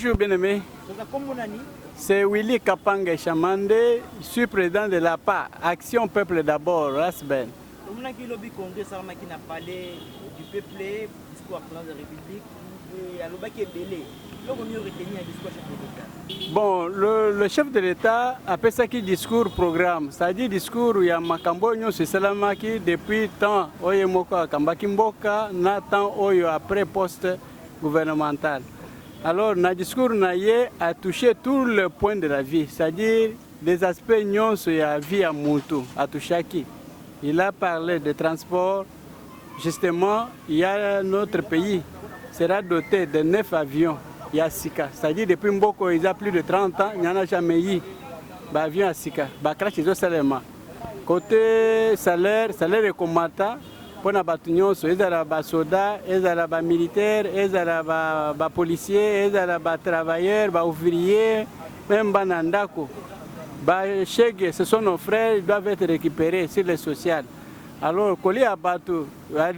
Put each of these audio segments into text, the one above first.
Bonjour bien-aimé. C'est Willy Kapanga Chamande, je suis président de l'APA, Action Peuple d'abord, Rasben. On a qui lobby congrès ça qui n'a parlé du peuple, discours président de la République et à l'obaki est belé. Donc on y retenir un discours chef de l'État. Bon, le chef de l'État appelle ça qui discours programme, c'est-à-dire discours où il y a Makambo Nyo Salamaki depuis temps oye moko akambaki mboka na temps oyo après poste gouvernemental. Alors, le discours a touché tous les points de la vie, c'est-à-dire des aspects nyonso ya vie à Moutou, à Touchaki. Il a parlé de transport. Justement, il y a notre pays sera doté de 9 avions. Il y a Sika. C'est-à-dire depuis Mboko, il y a plus de 30 ans, il n'y en a jamais eu d'avion à Sika. Crash is seulement. Côté salaire est combattant. Pour les bâtiments, ils ont des soldats, ils ont des militaires, ils ont des policiers, ils ont des travailleurs, des ouvriers, même des nandako. Ce sont nos frères, ils doivent être récupérés sur les sociales. Alors, Koli Abato, c'est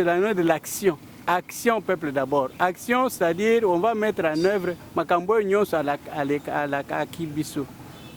l'année de l'action. Action peuple d'abord. Action, c'est-à-dire on va mettre en œuvre Makambo Nyos à la Kibiso.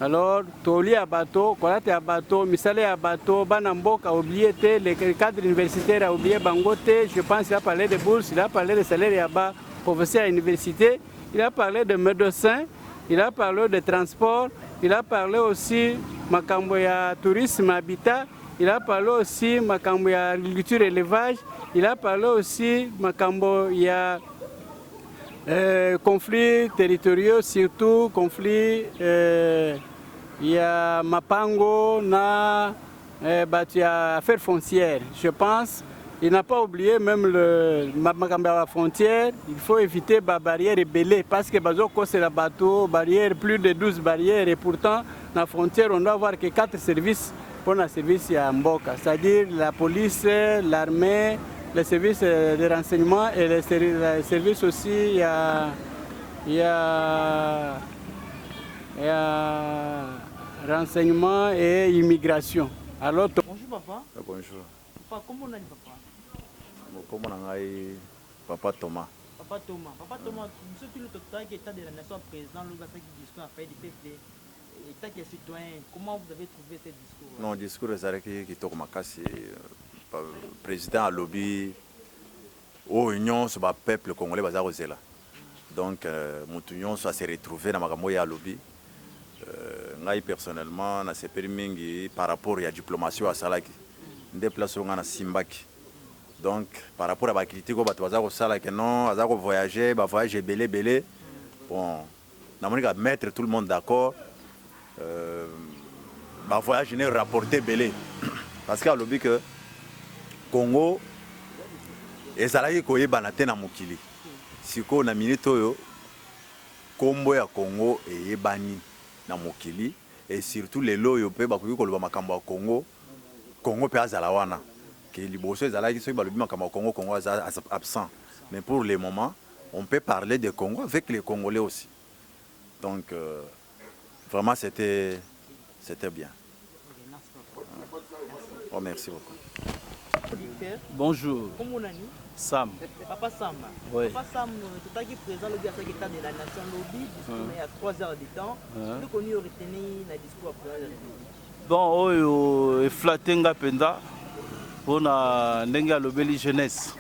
Alors, Toli Abato, Kolate Abato, Misale Abato, Banamboka a oublié, les cadres universitaires a oublié Bangote, je pense qu'il a parlé de bourses, il a parlé de salaire Yaba, professeur à l'université, il a parlé de médecins, il a parlé de transport, il a parlé aussi Makamboya tourisme, habitat, il a parlé aussi Makamboya agriculture, élevage, il a parlé aussi Makamboya conflits territoriaux, surtout conflits. Il y a Mapango, na affaires foncières. Je pense, il n'a pas oublié même la frontière. Il faut éviter les barrières ébellées parce que c'est la bateau, barrière, plus de 12 barrières. Et pourtant, dans la frontière, on doit avoir que 4 services pour le service à Mboka. C'est-à-dire la police, l'armée, les services de renseignement et les services aussi, il y a renseignement et immigration. Alors, bonjour papa. Bonjour. Papa, comment on a dit papa? Comment on a dit Papa Thomas? Papa Thomas, monsieur tout le temps qui est état de la nation président, le gars qui discours a fait du peuple, état qui est citoyen, comment vous avez trouvé ce discours? Non, le discours est qui tourne ma casse. Président a lobby au union sur le peuple congolais bazar ozela. Donc mon union soit s'est retrouvé dans ma moya lobby. Ngai personnellement na se permis par rapport à la diplomatie à Salaki. Déplacement na Simbaki. Donc par rapport à la critique au bazar Salaki non, bazar voyager, voyager belé. Bon, na monika mettre tout le monde d'accord. Voyage n'est rapporté belé. Parce qu'à lobby que Congo ezalaki koyebana te na mokili siko na minute oyo kombo ya Congo eyebani na mokili et surtout lelo oyo pe bakoki koloba makambo ya Congo pe azala wana ke liboso ezalaki soki balobi makambo ya Congo absent, mais pour le moment on peut parler de Congo avec les Congolais aussi. Donc vraiment c'était bien. Oh, merci beaucoup. Bonjour. Comment on a dit? Sam. Papa Sam. Oui. Papa Sam, tout à qui présent le gars qui est de la nation lobby, il y a 3 heures de temps. Donc on y aurait tenu le discours après la République. Bon, oyo eflatenga penda pour na ndenge alobeli jeunesse.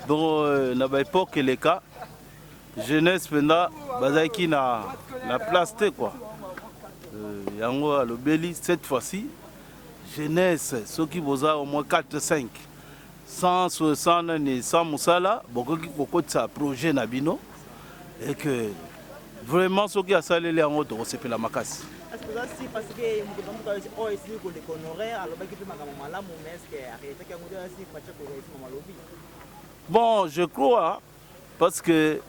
Donc na ba époque les cas jeunesse penda bazaki na place te quoi. Yango alobeli cette fois-ci jeunesse, ceux qui vous ont au moins 4-5, 160 et 100 moussala, beaucoup de projets Nabino, et que vraiment ceux qui ont salé les en haut, c'est pas la macasse. Est-ce que ça c'est parce que nous avons aussi qu'on honorait alors que tu m'as mal mais est-ce que arrêter que nous aussi pas que lobby? Bon, je crois parce que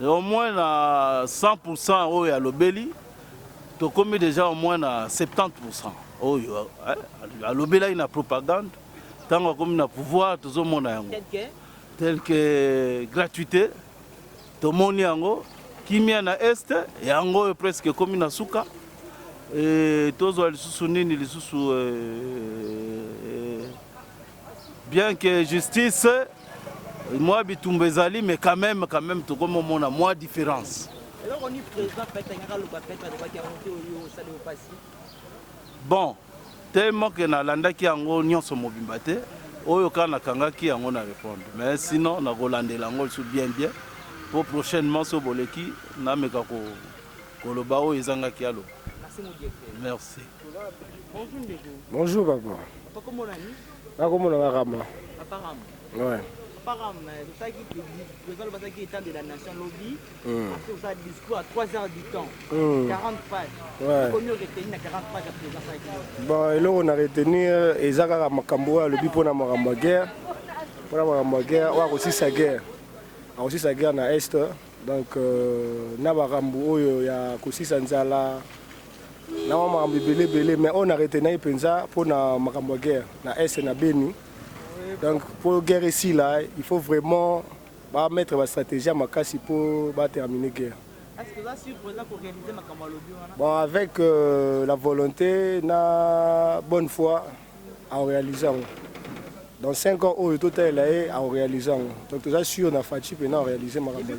au moins à 100% au ya lobeli, tu commis déjà au moins à 70%. Oh, à l'obéla il y a propagande, tant comme il pouvoir, tout le monde a tel que gratuité, tout le monde a qui vient à l'Est, et en presque comme une souka, et tous les sous bien que justice, Moi, Bitumba ezali, mais quand même, tout comme on a moins différence. Alors, on est président, Bon, tellement que na landa ki yango nyonso mobimba te, oyo kana kanga ki yango na répondre. Mais sinon, na rolande lango sou bien. Pour prochainement, so boleki, na meka ko loba o ezanga ki alo. Merci, mon directeur. Merci. Bonjour, Ndeko. Bonjour, papa. Papa, comment on a mis? Comment on a Rama? Papa Ram. Ouais. Papa Ram, c'est ça qui est le président qui est état de la nation lobby. Après, vous avez un discours à 3 heures du temps. 40 pages. Ouais. On a retenu à 40 pages à président. Bon, et là, on a retenu Ezaka Makamboa, le but pour la Maramba guerre. Pour la Maramba guerre, on a aussi sa guerre. On a aussi sa guerre dans l'Est. Donc, na Marambo, il y a aussi Sanzala. Na Marambo belé, mais on a retenu Penza pour la Maramba guerre. Dans l'Est, na Beni. Donc, pour la guerre ici, là, il faut vraiment mettre la stratégie à Makassi pour terminer la guerre. Est-ce que là, si vous président pour réaliser Makambo lobby? Bon, avec la volonté, la bonne foi en réalisant. Dans 5 ans, au total, en réalisant. Donc, tout ça, sûr, on a fait en réaliser ma lobby.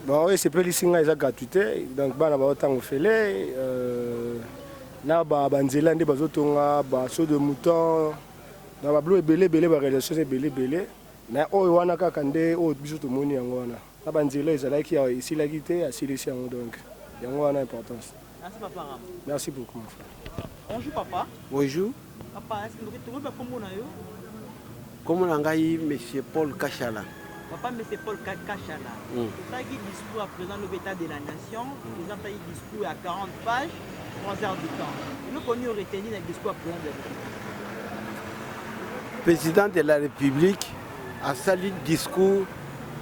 Bon, oui, c'est pas ici, il y a gratuité. Donc, on a autant fait. Na ba banzela ndi bazotonga ba so de mouton na ba blo ebele ba réalisation ebele na oyo wana kaka nde oyo biso tomoni yango wana na banzela ezalaki ici la quitté asilisi yango donc yango wana importance. Merci papa Ram. Merci beaucoup mon frère. Bonjour papa. Bonjour. Papa, est-ce que tu veux pas comment na yo? Comment nangai monsieur Paul Kachala. Papa monsieur Paul Kachala. C'est ça qui discours à présent le état de la nation, présent un discours à 40 pages. 3 heures du temps. Nous connaissons retenu le discours à président de la République. Président de la République a salué le discours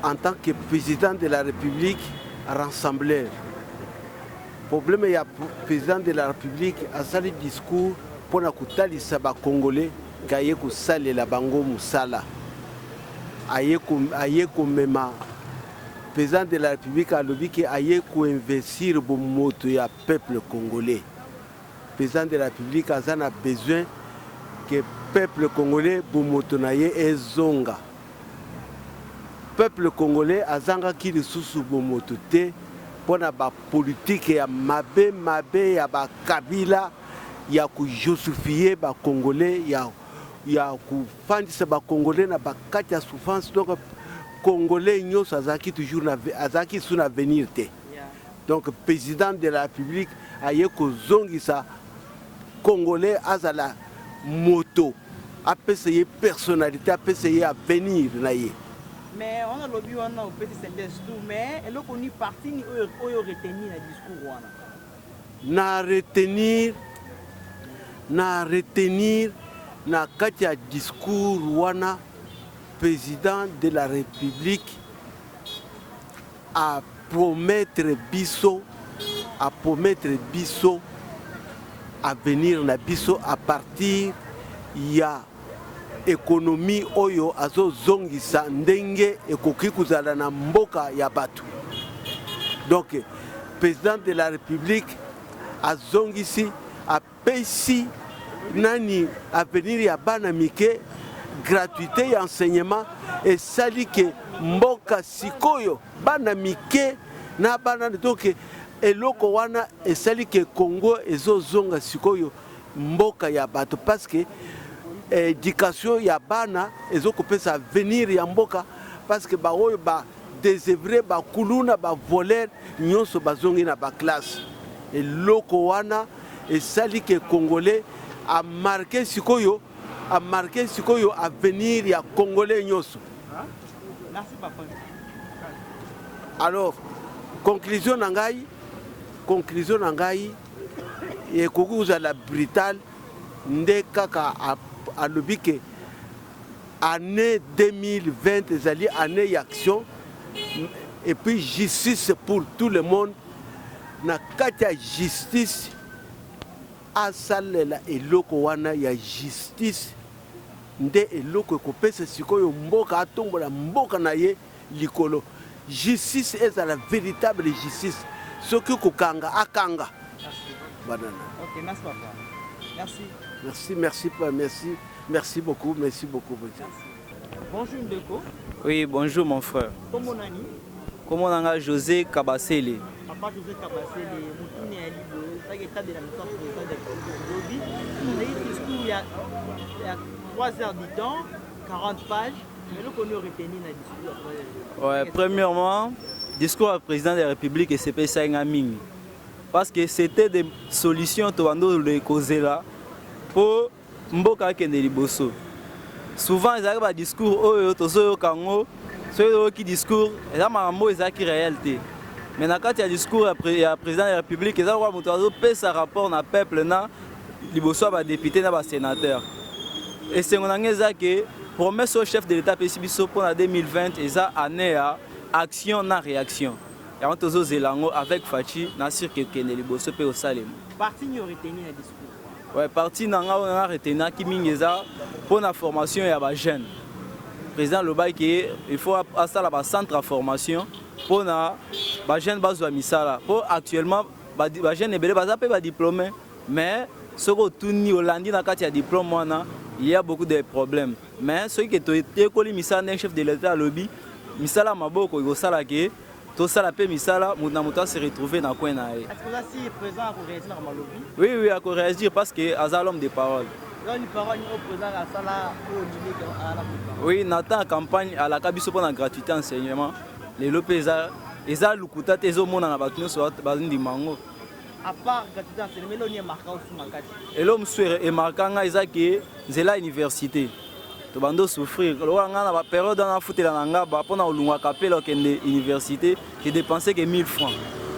en tant que président de la République rassembleur. Le problème est que le président de la République a salué le discours pour les Congolais qui ont salé la bango musala. Le président de la République a dit qu'il a investir dans le peuple congolais. Le président de la République a besoin que le peuple congolais ait zonga. Le peuple congolais a besoin qu'il ait pour la politique ya mabe ya ba kabila ya justifier ba congolais ya kufandisa ba congolais na ba kati ya souffrance. Donc Congolais nyos azaki toujours azaki sur l'avenir te. Donc le président de la République a yeko zongisa Congolais azala moto a essayer personnalité a essayer avenir na ye. Mais on a lobby on a au petit synthèse tout mais elle a connu parti ni oyo retenir le discours wana. Na retenir na kati ya discours wana. Président de la République à promettre biso à venir na biso à partir ya économie oyo azo zongisa ndenge ekoki kuzala na mboka ya batu. Donc président de la République a zongisi a pesi nani avenir ya bana mike gratuité et enseignement et sali que mboka sikoyo bana mike na bana donc eloko wana et sali que Congo ezozonga sikoyo mboka ya bato parce que éducation ya bana ezokopesa venir ya mboka parce que ba oyo ba désœuvré ba kuluna ba voler nyonso bazongi na ba classe eloko wana et sali que Congolais a marqué sikoyo a marqué à venir ya Congolais nyoso. Merci papa. Alors conclusion nangai et kokuza la brutal nde kaka a lobike année 2020 ezali année d'action et puis justice pour tout le monde na kati ya justice asalela eloko wana ya justice nde eloko ekopesa sikoyo mboka atombola mboka na ye likolo. Justice est la véritable justice. Ce que kokanga akanga. Merci. Banana. Ok, merci papa. Merci. Merci beaucoup. Bonjour Ndeko. Oui, bonjour mon frère. Comment on a Comment on a José Kabasele? Papa José Kabasele, Moutouni Ali, ça qui est de la mission président de Lobby. On a eu un discours il y a 3 heures du temps, 40 pages. Mais nous qu'on a retenu dans le discours. Ouais, premièrement, discours du président de la République et c'est ça Ming. Parce que c'était des solutions de causer là pour Mboka Kende Liboso. Souvent, ils arrivent à discours, Tozo Kango, ceux qui discours, ils ont une réalité. Mais quand il y a discours il y a président de la République, ils ont un rapport dans le peuple, Liboso va député, va sénateur. Et c'est que promesse au chef de l'État pour 2020, ils ont année à action na réaction. Et on tozo zelango avec Fachi, na sûr que Kende Liboso peut au Salem. Parti n'y aurait tenu un discours. Ouais, parti nanga on a retenu qui mingeza pour la formation et à jeunes. Président Loba qui il faut à la centre de formation pour na ba jeune bazo misala. Pour actuellement ba jeune ebele ba zape ba diplômé mais ce que tout ni Hollandi na kati ya diplôme wana il y a beaucoup de problèmes. Mais ceux qui étaient collés misala chef de l'État lobby misala maboko ko sala ke tout ça la paix misala muta se retrouver dans coin na. Est-ce que là si président a réagi dans ma lobby? Oui, à réagir parce que azal homme de parole. Là une parole au président à sala au niveau à la. Oui, Nathan campagne à la kabiso pour la gratuité enseignement. Les lopeza eza lukuta tezo mona na batu so bazindi mango. À part gratuité enseignement, là on y marqué aussi makati. Et l'homme souhaite et marquanga eza que zela université. To bando souffrir. Lo nga na ba période na futela na ngaba pona olungwa kapelo kende université, j'ai dépensé que 1000 francs.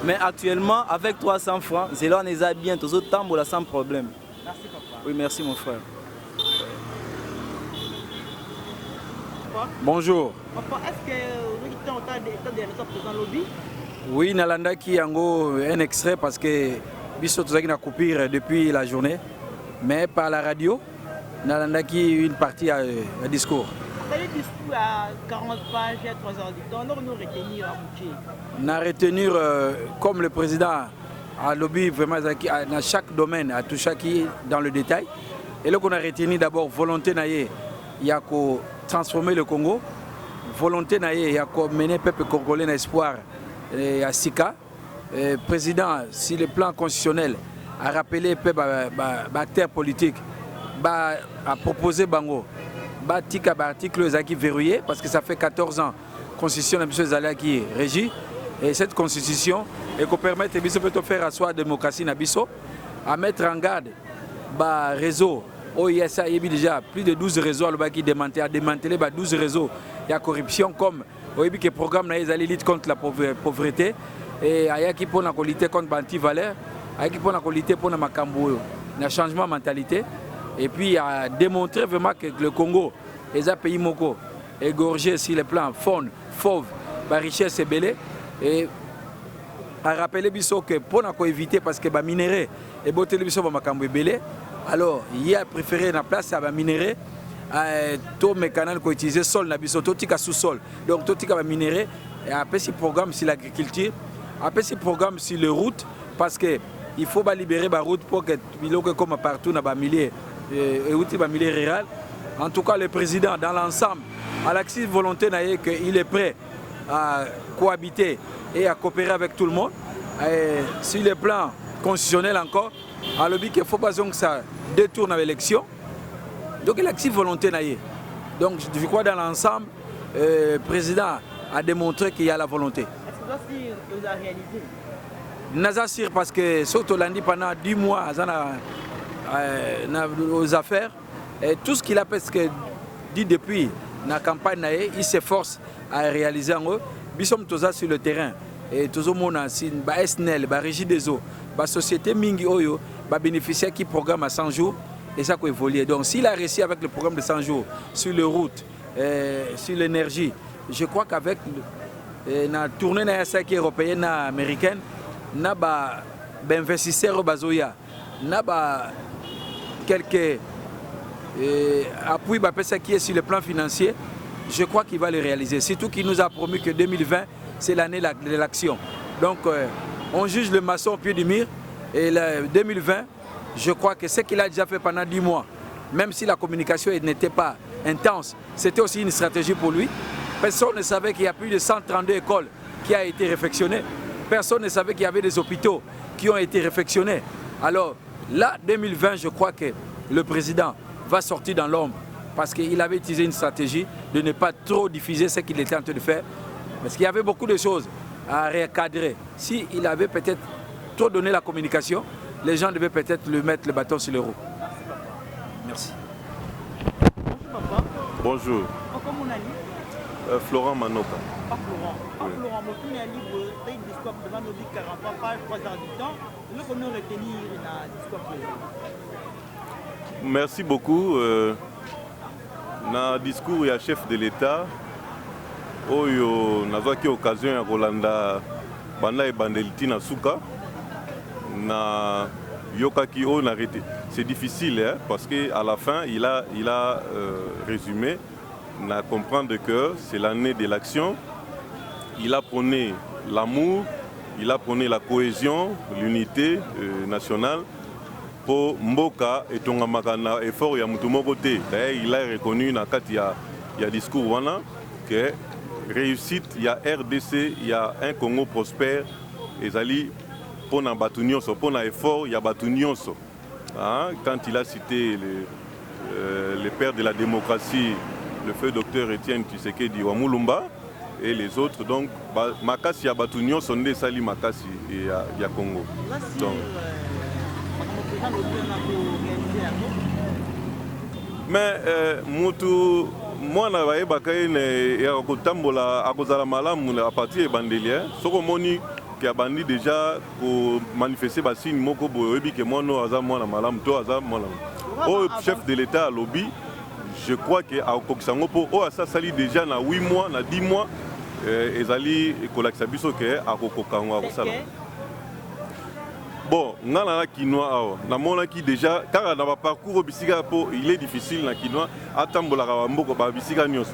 Mais actuellement avec 300 francs, zela on est bien tous autres tambola sans problème. Merci papa. Oui, merci mon frère. Bonjour. Papa, est-ce que vous avez un président lobby? Oui, Nalanda qui yango un extrait parce que biso tozaki na coupure depuis la journée, mais par la radio Nalanda qui une partie à discours. Vous avez discours à 40 pages, il y a 3 heures du temps, nous retenir à Mouché. Na retenir comme le président a lobby vraiment dans chaque domaine, à tout chaque dans le détail. Et là qu'on a retenu d'abord volonté naïe, il y a qu'à transformer le Congo, volonté naïe, il y a qu'à mener le peuple congolais dans l'espoir à Sika. Le président, sur le plan constitutionnel, a rappelé le peuple acteurs politiques, a proposé Bango, tika article qui verrouillé parce que ça fait 14 ans constitution de M. qui régit et cette constitution et qu'on permette de faire asseoir la démocratie à mettre en garde le réseau. Il y a déjà plus de 12 réseaux qui démantelé 12 réseaux. Il y a corruption comme le programme de lutte contre la pauvreté et il y a qui pour lutter contre l'anti-valeur, il y a qui pour lutter contre le changement de mentalité. Et puis il a démontré vraiment que le Congo est un pays moko égorgé sur le plan faune, fauve, la richesse est belle. Et a rappelé que pour éviter parce que les minéraux et boté le biso makambo belé, alors il a préféré la place à minérer tout mécanal qu'on utilise sol na biso tout tika sous-sol. Donc tout tika minéraux et après ce programme sur l'agriculture, après ce programme sur les routes parce que il faut libérer la route pour que comme partout dans les milliers et milieu rural. En tout cas, le président, dans l'ensemble, à l'axe volonté, qu'il est prêt à cohabiter et à coopérer avec tout le monde. Et sur le plan constitutionnel encore, à l'objet qu'il ne faut pas que ça détourne à l'élection. Donc, l'axe volonté. Donc, je crois dans l'ensemble, le président a démontré qu'il y a la volonté. Est-ce que vous avez réalisé? Nazasir parce que surtout lundi pendant 10 mois, aux affaires et tout ce qu'il a dit depuis la campagne, il s'efforce à réaliser en eux. Nous sommes tous sur le terrain et tous le monde si SNEL, la régie des eaux, la société Mingi Oyo, va bénéficier qui programme à 100 jours et ça peut évoluer. Donc s'il a réussi avec le programme de 100 jours sur les routes, sur l'énergie, je crois qu'avec la tournée européenne américaine, nous avons investisseurs bazoya, nous avons quelques appuis qui est sur le plan financier, je crois qu'il va le réaliser. Surtout qu'il nous a promis que 2020, c'est l'année de l'action. Donc, on juge le maçon au pied du mur et 2020, je crois que ce qu'il a déjà fait pendant 10 mois, même si la communication n'était pas intense, c'était aussi une stratégie pour lui. Personne ne savait qu'il y a plus de 132 écoles qui ont été réfectionnées. Personne ne savait qu'il y avait des hôpitaux qui ont été réfectionnés. Alors là, 2020, je crois que le président va sortir dans l'ombre parce qu'il avait utilisé une stratégie de ne pas trop diffuser ce qu'il était en train de faire. Parce qu'il y avait beaucoup de choses à recadrer. S'il avait peut-être trop donné la communication, les gens devaient peut-être lui mettre le bâton sur les roues. Merci. Bonjour. Comment on a dit Florent Manoka. Florent. Florent, Motuni a libre, c'est une discours devant nos 43 pages, 3 heures du temps. Nous pouvons retenir la discours président. Merci beaucoup. Dans le discours, il y a chef de l'État. Oyo nazwaki occasion ya kolanda banda ebandeliti na suka na yokaki o narete. C'est difficile hein, parce que à la fin il a résumé na comprendre que c'est l'année de l'action. Il a prôné l'amour, il a prôné la cohésion, l'unité nationale pour Mboka et tongamaka na effort ya mutu moko te. D'ailleurs il a reconnu na kati ya discours wana que réussite, il y a RDC, il y a un Congo prospère, et Zali, pour un bâtonnionso, pour un effort, il y a bâtonnionso. Quand il a cité les pères de la démocratie, le feu docteur Étienne Tshisekedi Wamulumba et les autres, donc, Makasi, il y a bâtonnionso, on est Sali Makasi et il y a Congo. Donc, mais, Moutou. Moi, je suis malamu à partir de bandelier. Ce que moni qui a bandi déjà pour manifester basi moko boyebi que moi no azam malam to azam malam. Au chef de l'État à lobby, je crois que à Kokisango pour ça sali déjà na 8 mois, na 10 mois ezali kolakisa biso ke akokokango akosala. Bon, ngana kinoa awa namona ki déjà car na parcours bisika po il est difficile na kinoa atambola ka mboko ba bisika nyonso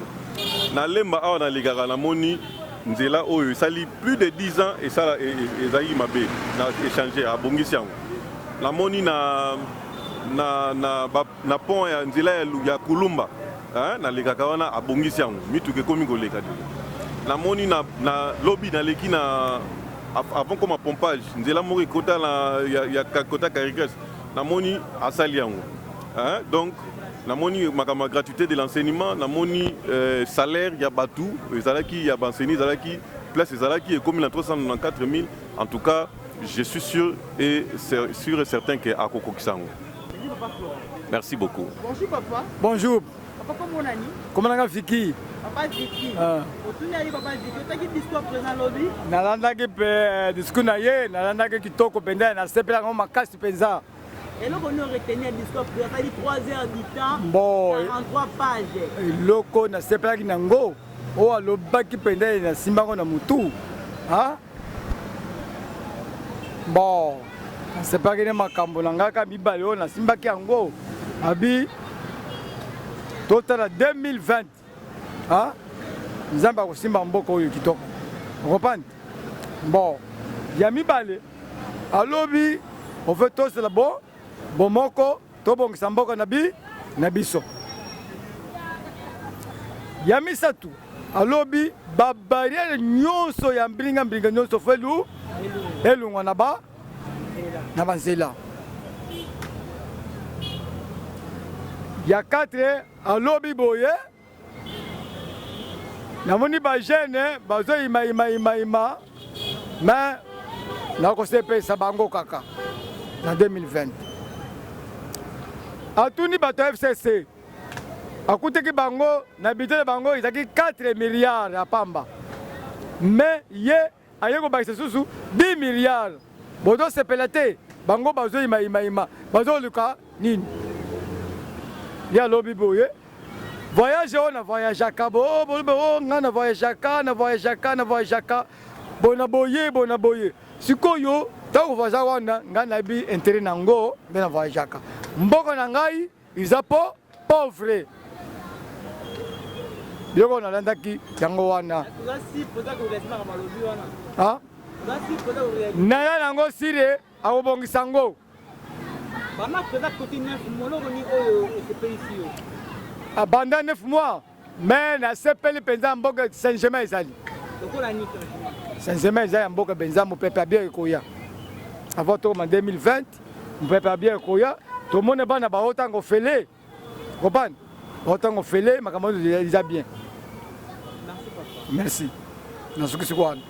na lemba awa na ligara na moni nzela oyo sali plus de 10 ans et ça ezali mabe na échanger à bongisi yango na moni na pont ya nzela ya Kulumba na ligaka wana abongisi yango mituke komi koleka na moni na lobby na leki na avant comme un pompage, nous avons dit que il y a quota caricature. Nous avons dit à Saliango. Donc, nous avons dit la gratuité de l'enseignement, nous avons dit salaire, il y a Batou, il y a Banseni, il place qui est comme 394 000. En tout cas, je suis sûr et certain qu'il y a Akoko Kisango. Merci beaucoup. Bonjour papa. Bonjour. Papa, comment on a dit? Comment on a Vicky? Papa Vicky. Otuni ali papa Vicky. Otaki discours président lobby? Nalandaki pe discours na ye, nalandaki kitoko penda na sepela ngoma makasi penza. Et là on a retenu un discours président, ça dit 3 heures du temps. Bon, 43 pages. Loko na sepela ki nango. O alobaki penda na simbango na mutu. Hein? Bon, c'est pas que makambo nangaka mibale o na simbaki yango. Abi total 2020. Ah, Nzamba kosimba mboko oyo kitoko. Repente. Bon, yami balé. Alobi, on fait tous la bon, bomoko, to bongisa mboko nabi, nabiso. Yami satu. Alobi, babaria nyonso ya mbringa nyonso felu, elu naba, nabanzela. Ya 4 alobi boye. Namoni ba jeune bazo ima mais na ko sepe sabango kaka en 2020 atuni bato FCC akuteki bango na budget bango izaki 4 milliards ya pamba mais ye ayeko ba susu 10 milliards bodo sepelate bango bazo ima bazo luka nini ya lobi boye. Voyage on a voyagé à Cabo, on a voyagé à Cabo, on a voyagé à Cabo, bon aboye. Si koyo, tant que voyage on a nabi intérêt nango, ben voyagé à Cabo. Mboko nangai, ils a pas pauvre. Bien qu'on a l'andaki, yango wana. Ah? Naya nango sire, a obongi sango. Pendant que ça côté 9 mois, on est ici. Abandon 9 mois, mais na sepeli penza mboka Saint-Germain ezali. Saint-Germain ezali mboka benza mo pepe bien ekoya. Avant tout en 2020, mo pepe bien ekoya. Tout le monde bana ba otango fele. Koban. Otango fele makambo ezali bien. Merci. Nasuki sikwana.